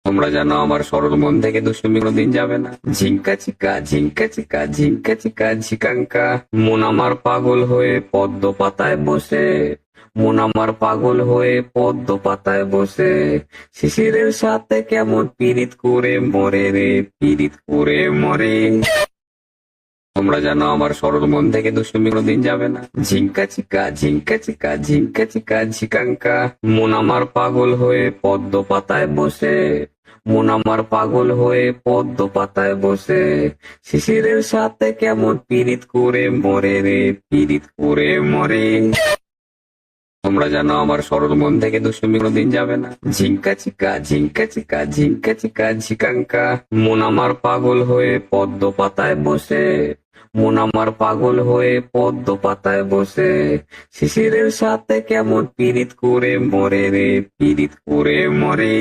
তোমরা জানো আমার সরল মন থেকে দুষ্টুমি কোনোদিন যাবে না। ঝিঙ্কা চিকা ঝিঙ্কা চিকা ঝিঙ্কা চিকা ঝিকাঙ্কা। মন আমার পাগল হয়ে পদ্ম পাতায় বসে, মন আমার পাগল হয়ে পদ্ম পাতায় বসে, শিশিরের সাথে কেমন পীড়িত করে মরে রে, পীড়িত করে মরে। তোমরা জানো আমার সরল মন থেকে দুষ্টুমি কোনোদিন যাবে না। ঝিঙ্কা চিকা ঝিঙ্কা চিকা ঝিঙ্কা চিকা ঝিকাঙ্কা। মন আমার পাগল হয়ে পদ্ম পাতায় বসে, মন আমার পাগল হয়ে পদ্ম পাতায় বসে, শিশিরের সাথে কেমন পীড়িত করে মরে রে, পীড়িত করে মরে। তোমরা জানো আমার সরল মন থেকে দুষ্টুমি কোনোদিন যাবে না। ঝিঙ্কা চিকা ঝিঙ্কা চিকা ঝিঙ্কা চিকা ঝিকাঙ্কা। মন আমার পাগল হয়ে পদ্ম পাতায় বসে, মন আমার পাগল হয়ে পদ্ম পাতায় বসে, শিশিরের সাথে কেমন পীড়িত করে মরে রে, পীড়িত করে মরে।